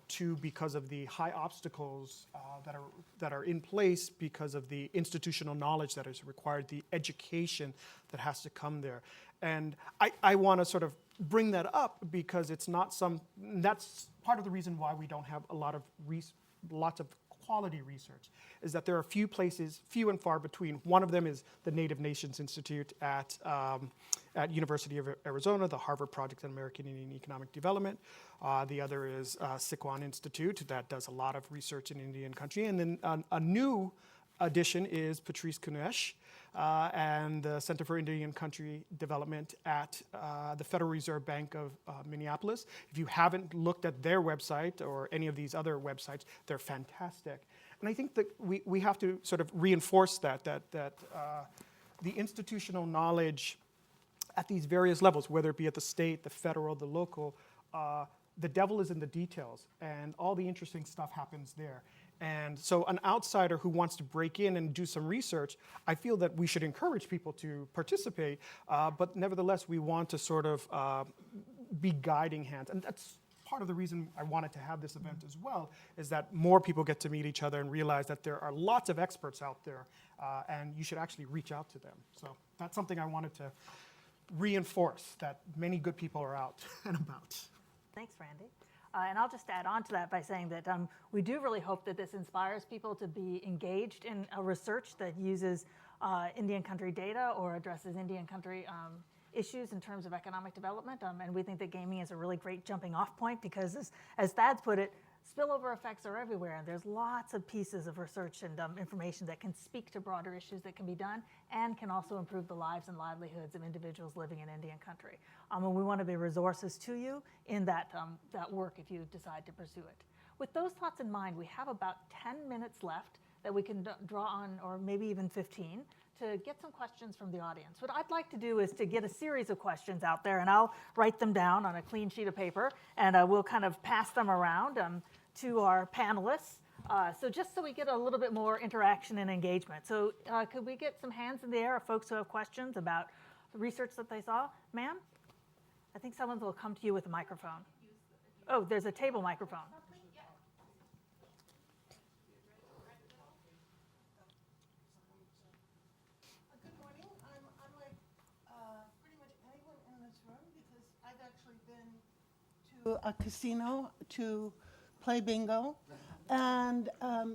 Two, because of the high obstacles that are in place because of the institutional knowledge that is required, the education that has to come there. And I want to sort of bring that up because it's not that's part of the reason why we don't have lots of quality research, is that there are few places, few and far between. One of them is the Native Nations Institute at University of Arizona, the Harvard Project on American Indian Economic Development. The other is Sikwan Institute that does a lot of research in Indian country. And then a new addition is Patrice Kunesh and the Center for Indian Country Development at the Federal Reserve Bank of Minneapolis. If you haven't looked at their website or any of these other websites, they're fantastic. And I think that we have to sort of reinforce that the institutional knowledge at these various levels, whether it be at the state, the federal, the local, the devil is in the details, and all the interesting stuff happens there. And so an outsider who wants to break in and do some research, I feel that we should encourage people to participate, but nevertheless, we want to sort of be guiding hands. And that's part of the reason I wanted to have this event as well, is that more people get to meet each other and realize that there are lots of experts out there, and you should actually reach out to them. So that's something I wanted to reinforce, that many good people are out and about. Thanks, Randy. And I'll just add on to that by saying that we do really hope that this inspires people to be engaged in a research that uses Indian country data or addresses Indian country issues in terms of economic development. And we think that gaming is a really great jumping off point because, as Thad's put it, spillover effects are everywhere, and there's lots of pieces of research and information that can speak to broader issues that can be done and can also improve the lives and livelihoods of individuals living in Indian country. And we want to be resources to you in that work if you decide to pursue it. With those thoughts in mind, we have about 10 minutes left that we can draw on, or maybe even 15, to get some questions from the audience. What I'd like to do is to get a series of questions out there, and I'll write them down on a clean sheet of paper, and we'll kind of pass them around to our panelists. So just so we get a little bit more interaction and engagement. So could we get some hands in the air of folks who have questions about the research that they saw? Ma'am? I think someone will come to you with a microphone. Oh, there's a table microphone. Good morning. I'm like pretty much anyone in this room because I've actually been to a casino to play bingo. And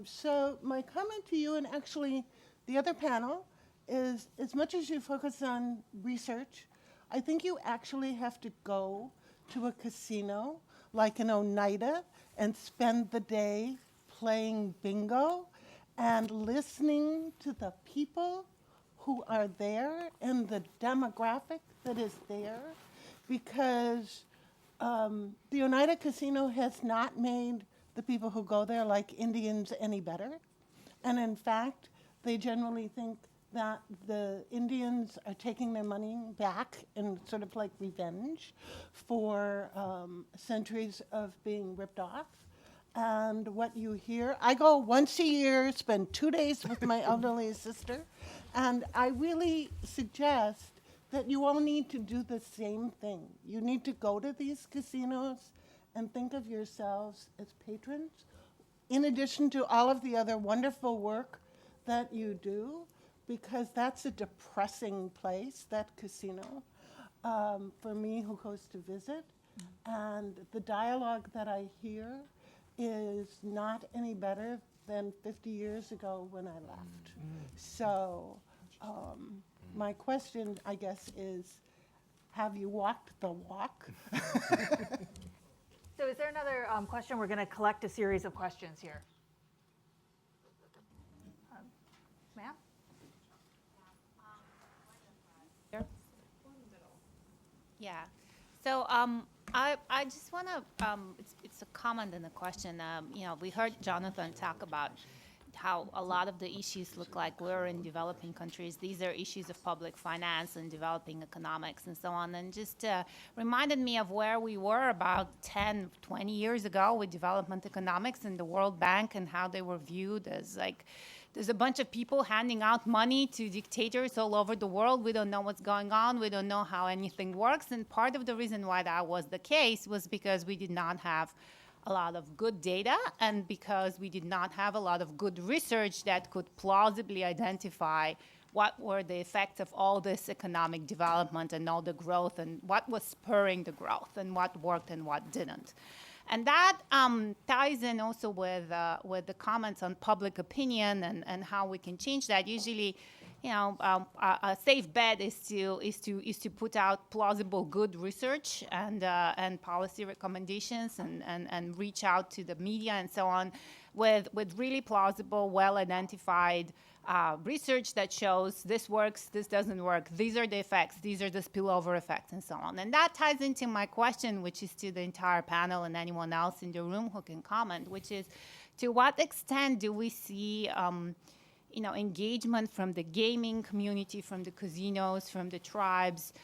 so my comment to you, and actually the other panel, is as much as you focus on research, I think you actually have to go to a casino like in Oneida and spend the day playing bingo and listening to the people who are there and the demographic that is there, because the Oneida Casino has not made the people who go there like Indians any better. And in fact, they generally think that the Indians are taking their money back in sort of like revenge for centuries of being ripped off. And what you hear, I go once a year, spend 2 days with my elderly sister, and I really suggest that you all need to do the same thing. You need to go to these casinos and think of yourselves as patrons, in addition to all of the other wonderful work that you do, because that's a depressing place, that casino, for me who goes to visit. And the dialogue that I hear is not any better than 50 years ago when I left. So my question, I guess, is, have you walked the walk? So is there another question? We're going to collect a series of questions here. Ma'am? Yeah. So I just want to, it's a comment and a question. We heard Jonathan talk about how a lot of the issues look like we're in developing countries. These are issues of public finance and developing economics and so on. And just reminded me of where we were about 10, 20 years ago with development economics and the World Bank, and how they were viewed as like, there's a bunch of people handing out money to dictators all over the world. We don't know what's going on. We don't know how anything works. And part of the reason why that was the case was because we did not have a lot of good data, and because we did not have a lot of good research that could plausibly identify what were the effects of all this economic development and all the growth, and what was spurring the growth, and what worked and what didn't. And that ties in also with the comments on public opinion and how we can change that. Usually, a safe bet is to put out plausible, good research and policy recommendations and reach out to the media and so on with really plausible, well-identified research that shows this works, this doesn't work, these are the effects, these are the spillover effects, and so on. And that ties into my question, which is to the entire panel and anyone else in the room who can comment, which is, to what extent do we see engagement from the gaming community, from the casinos, from the tribes,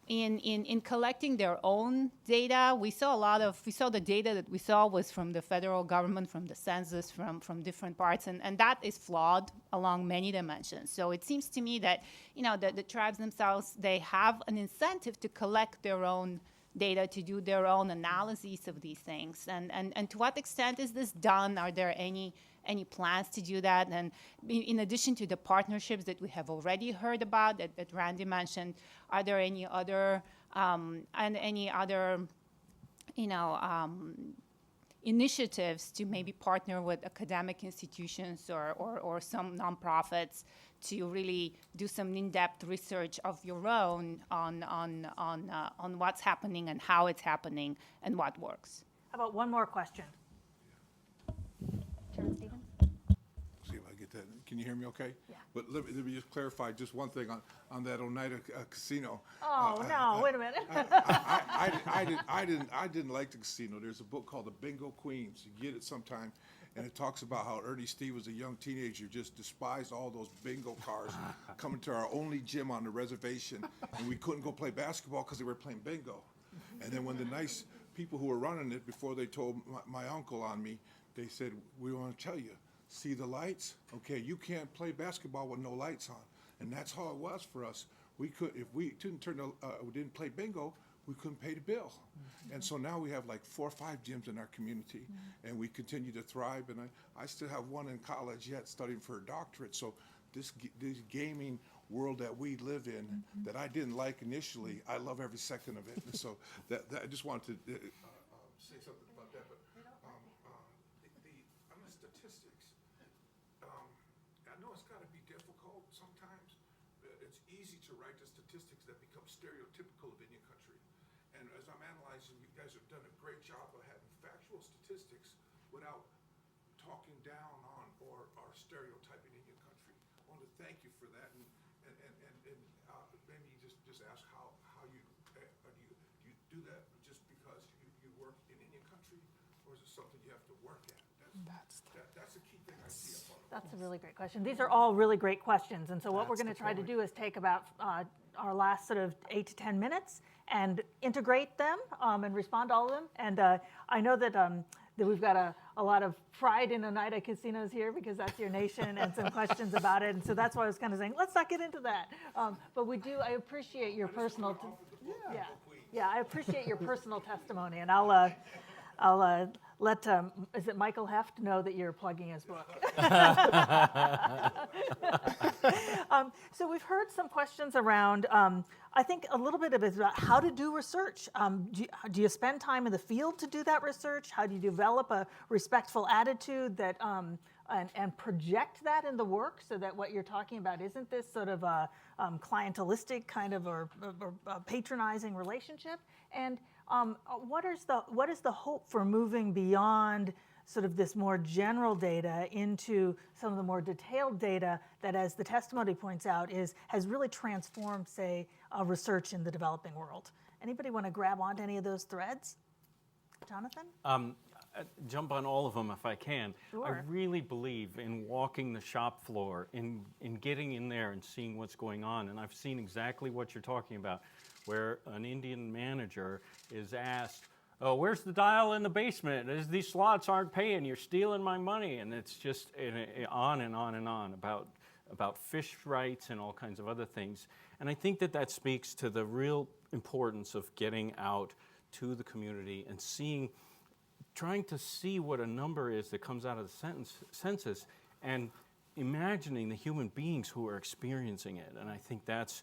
in collecting their own data? We saw the data that we saw was from the federal government, from the census, from different parts, and that is flawed along many dimensions. So it seems to me that, the tribes themselves, they have an incentive to collect their own data, to do their own analyses of these things. And to what extent is this done? Are there any plans to do that? And in addition to the partnerships that we have already heard about, that Randy mentioned, are there any other initiatives to maybe partner with academic institutions or some nonprofits to really do some in-depth research of your own on what's happening and how it's happening and what works? How about one more question? Chairman Stevens? See if I get that. Can you hear me okay? Yeah. But let me just clarify just one thing on that Oneida casino. Oh, no, wait a minute. I didn't like the casino. There's a book called The Bingo Queens. You get it sometime. And it talks about how Ernie Steve was a young teenager, just despised all those bingo cars coming to our only gym on the reservation. And we couldn't go play basketball because they were playing bingo. And then when the nice people who were running it, before they told my uncle on me, they said, we want to tell you, see the lights? Okay, you can't play basketball with no lights on. And that's how it was for us. We could, if we didn't play bingo, we couldn't pay the bill. And so now we have like 4 or 5 gyms in our community, and we continue to thrive. And I still have one in college yet studying for a doctorate. So this gaming world that we live in, that I didn't like initially, I love every second of it. And so that I just wanted to say something about that. But on the statistics, I know it's got to be difficult sometimes. It's easy to write the statistics that become stereotypical of Indian country. And as I'm analyzing, you guys have done a great job of having factual statistics without talking down on or stereotyping Indian country. I want to thank you for that, and maybe just ask how you do that just because you work in Indian country, or is it something you have to work at? That's the key thing I see up on the That's a really great question. These are all really great questions. And so what we're going to try to do is take about our last sort of 8 to 10 minutes and integrate them and respond to all of them. And I know that we've got a lot of pride in Oneida casinos here because that's your nation, and some questions about it. And so that's why I was kind of saying, let's not get into that. But I appreciate your personal, I appreciate your personal testimony. And I'll let, is it Michael Heft know that you're plugging his book? So we've heard some questions around, I think a little bit of it is about how to do research. Do you spend time in the field to do that research? How do you develop a respectful attitude that and project that in the work so that what you're talking about isn't this sort of a clientelistic kind of or patronizing relationship? And what is the hope for moving beyond sort of this more general data into some of the more detailed data that, as the testimony points out, has really transformed, say, research in the developing world? Anybody want to grab onto any of those threads? Jonathan? Jump on all of them if I can. Sure. I really believe in walking the shop floor, in getting in there and seeing what's going on. And I've seen exactly what you're talking about, where an Indian manager is asked, oh, where's the dial in the basement? These slots aren't paying. You're stealing my money. And it's just on and on and on about fish rights and all kinds of other things. And I think that speaks to the real importance of getting out to the community and trying to see what a number is that comes out of the census and imagining the human beings who are experiencing it. And I think that's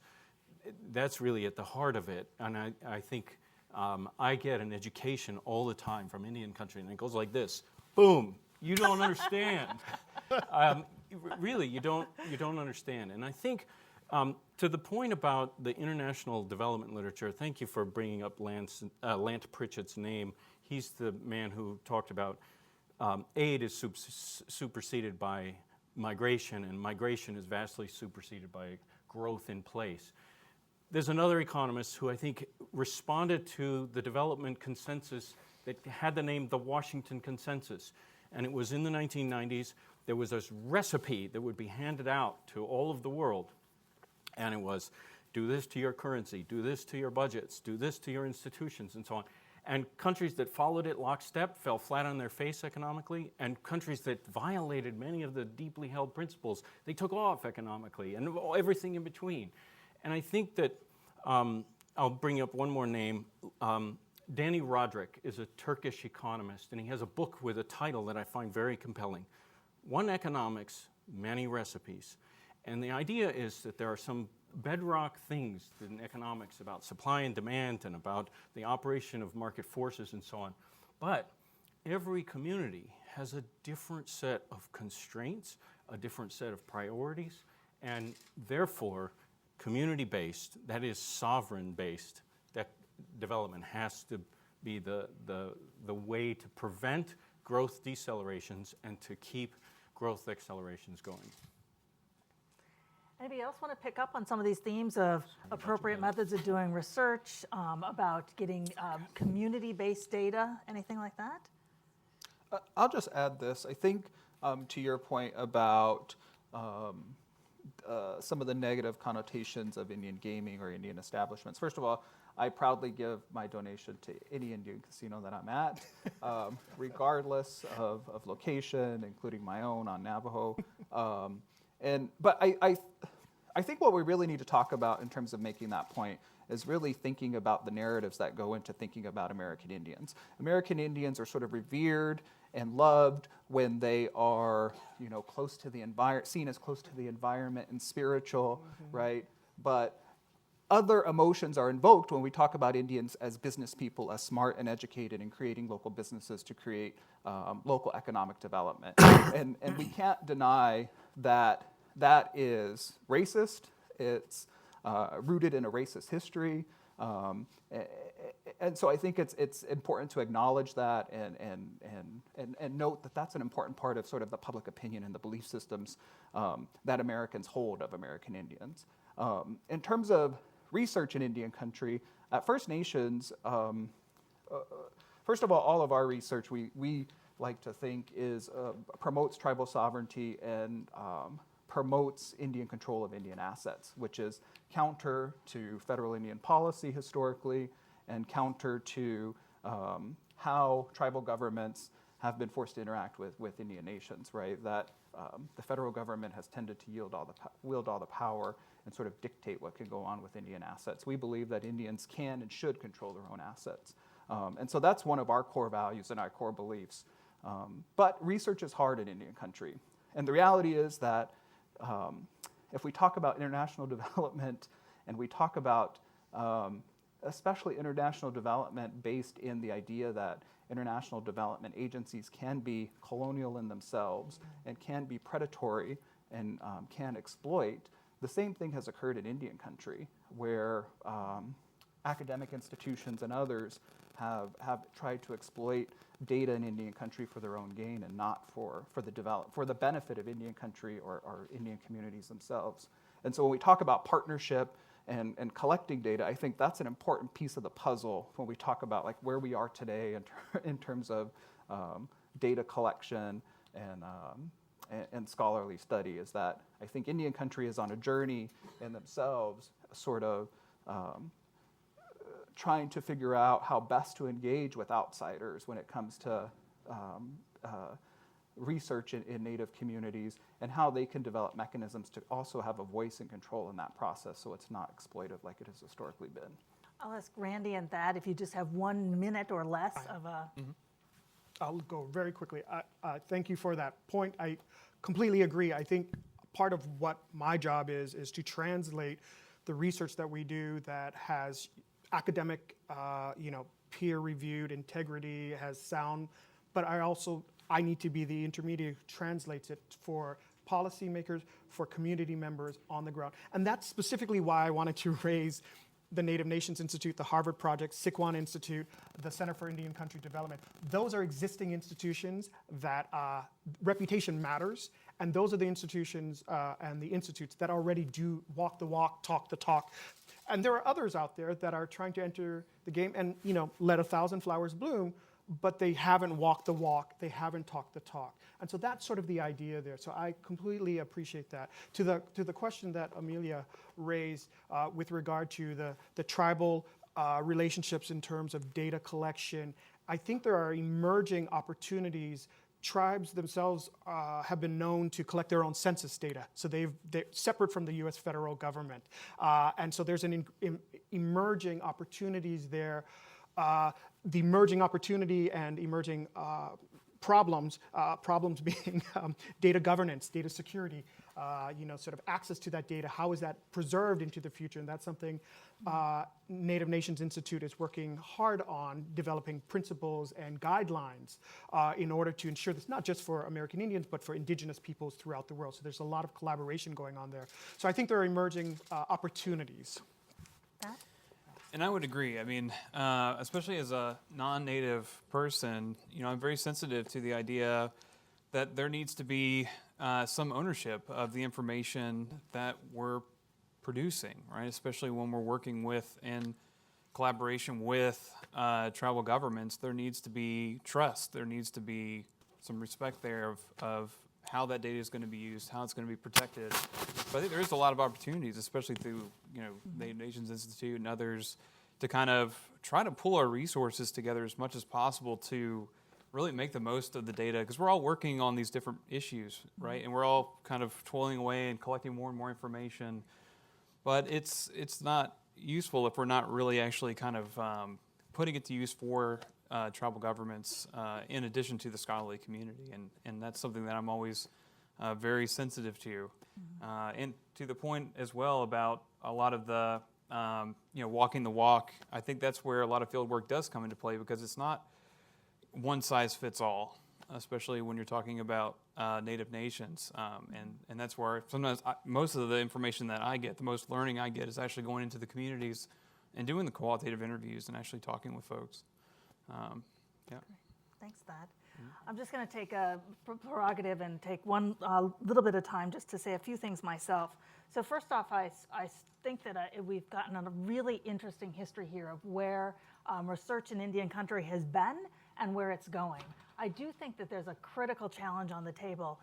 really at the heart of it. And I think I get an education all the time from Indian country, and it goes like this: boom, you don't understand. Really, you don't understand. And I think to the point about the international development literature, thank you for bringing up Lant Pritchett's name. He's the man who talked about aid is superseded by migration, and migration is vastly superseded by growth in place. There's another economist who I think responded to the development consensus that had the name the Washington Consensus. And it was in the 1990s, there was this recipe that would be handed out to all of the world. And it was, do this to your currency, do this to your budgets, do this to your institutions, and so on. And countries that followed it lockstep fell flat on their face economically, and countries that violated many of the deeply held principles, they took off economically, and everything in between. And I think that, I'll bring up one more name. Danny Roderick is a Turkish economist, and he has a book with a title that I find very compelling. One Economics, Many Recipes. And the idea is that there are some bedrock things in economics about supply and demand and about the operation of market forces and so on. But every community has a different set of constraints, a different set of priorities, and therefore community-based, that is sovereign-based, that development has to be the way to prevent growth decelerations and to keep growth accelerations going. Anybody else want to pick up on some of these themes of appropriate methods of doing research, about getting community-based data, anything like that? I'll just add this. I think to your point about some of the negative connotations of Indian gaming or Indian establishments. First of all, I proudly give my donation to any Indian casino that I'm at, regardless of location, including my own on Navajo. But I think what we really need to talk about in terms of making that point is really thinking about the narratives that go into thinking about American Indians. American Indians are sort of revered and loved when they are, close to the environment, seen as close to the environment and spiritual, right? But other emotions are invoked when we talk about Indians as business people, as smart and educated, and creating local businesses to create local economic development. And we can't deny that that is racist. It's rooted in a racist history. And so I think it's important to acknowledge that and note that that's an important part of sort of the public opinion and the belief systems that Americans hold of American Indians. In terms of research in Indian country, at First Nations, first of all of our research we like to think is promotes tribal sovereignty and promotes Indian control of Indian assets, which is counter to federal Indian policy historically and counter to how tribal governments have been forced to interact with Indian nations, right? That the federal government has tended to wield all the power and sort of dictate what can go on with Indian assets. We believe that Indians can and should control their own assets. And so that's one of our core values and our core beliefs. But research is hard in Indian country. And the reality is that if we talk about international development and we talk about especially international development based in the idea that international development agencies can be colonial in themselves and can be predatory and can exploit, the same thing has occurred in Indian country, where academic institutions and others have tried to exploit data in Indian country for their own gain and not for the benefit of Indian country or Indian communities themselves. And so when we talk about partnership and collecting data, I think that's an important piece of the puzzle when we talk about like where we are today in terms of data collection and scholarly study, is that I think Indian country is on a journey in themselves, sort of trying to figure out how best to engage with outsiders when it comes to research in Native communities and how they can develop mechanisms to also have a voice and control in that process so it's not exploitive like it has historically been. I'll ask Randy and Thad if you just have 1 minute or less of a... I'll go very quickly. Thank you for that point. I completely agree. I think part of what my job is to translate the research that we do that has academic, peer-reviewed integrity, has sound, but I need to be the intermediary who translates it for policymakers, for community members on the ground. And that's specifically why I wanted to raise the Native Nations Institute, the Harvard Project, Sikwan Institute, the Center for Indian Country Development. Those are existing institutions that reputation matters, And those are the institutions and the institutes that already do walk the walk, talk the talk. And there are others out there that are trying to enter the game and, let 1,000 flowers bloom, but they haven't walked the walk, they haven't talked the talk. And so that's sort of the idea there. So I completely appreciate that. To the question that Amelia raised with regard to the tribal relationships in terms of data collection, I think there are emerging opportunities. Tribes themselves have been known to collect their own census data, so they're separate from the U.S. federal government. And so there's an emerging opportunities there. The emerging opportunity and emerging problems being data governance, data security, sort of access to that data. How is that preserved into the future? And that's something Native Nations Institute is working hard on, developing principles and guidelines in order to ensure this, not just for American Indians, but for indigenous peoples throughout the world. So there's a lot of collaboration going on there. So I think there are emerging opportunities. Pat? And I would agree. I mean, especially as a non-native person, I'm very sensitive to the idea that there needs to be some ownership of the information that we're producing, right? Especially when we're working with and collaboration with tribal governments, there needs to be trust. There needs to be some respect there of how that data is going to be used, how it's going to be protected. So I think there is a lot of opportunities, especially through Native Nations Institute and others, to kind of try to pull our resources together as much as possible to really make the most of the data, because we're all working on these different issues, right? And we're all kind of toiling away and collecting more and more information. But it's not useful if we're not really actually kind of putting it to use for tribal governments in addition to the scholarly community. And that's something that I'm always very sensitive to. And to the point as well about a lot of the, walking the walk, I think that's where a lot of field work does come into play, because it's not one size fits all, especially when you're talking about Native nations. And that's where sometimes most of the information that I get, the most learning I get, is actually going into the communities and doing the qualitative interviews and actually talking with folks. Yeah. Thanks, Thad. I'm just going to take a prerogative and take one little bit of time just to say a few things myself. So first off, I think that we've gotten a really interesting history here of where research in Indian country has been and where it's going. I do think that there's a critical challenge on the table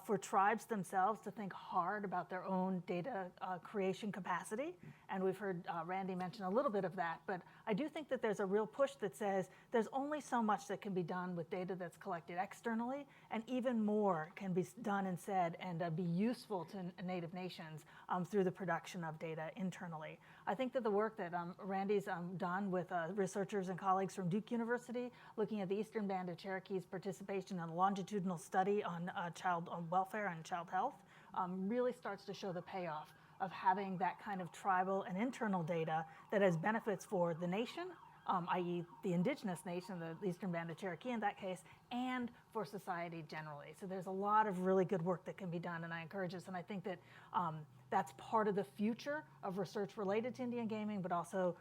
for tribes themselves to think hard about their own data creation capacity. And we've heard Randy mention a little bit of that, but I do think that there's a real push that says there's only so much that can be done with data that's collected externally, and even more can be done and said and be useful to Native nations through the production of data internally. I think that the work that Randy's done with researchers and colleagues from Duke University, looking at the Eastern Band of Cherokee's participation in a longitudinal study on child welfare and child health, really starts to show the payoff of having that kind of tribal and internal data that has benefits for the nation, i.e. the indigenous nation, the Eastern Band of Cherokee in that case, and for society generally. So there's a lot of really good work that can be done, and I encourage this, and I think that that's part of the future of research related to Indian gaming, but also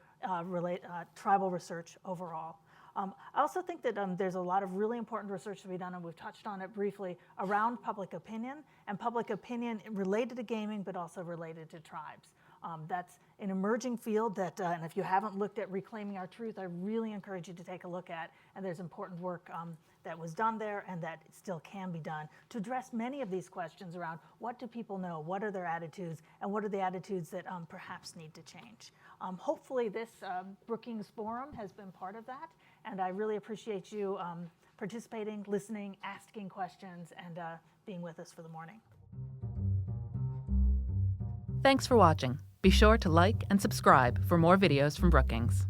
tribal research overall. I also think that there's a lot of really important research to be done, and we've touched on it briefly, around public opinion, and public opinion related to gaming, but also related to tribes. That's an emerging field that, and if you haven't looked at Reclaiming Our Truth, I really encourage you to take a look at, and there's important work that was done there and that still can be done to address many of these questions around what do people know, what are their attitudes, and what are the attitudes that perhaps need to change. Hopefully this Brookings Forum has been part of that, and I really appreciate you participating, listening, asking questions, and being with us for the morning. Thanks for watching. Be sure to like and subscribe for more videos from Brookings.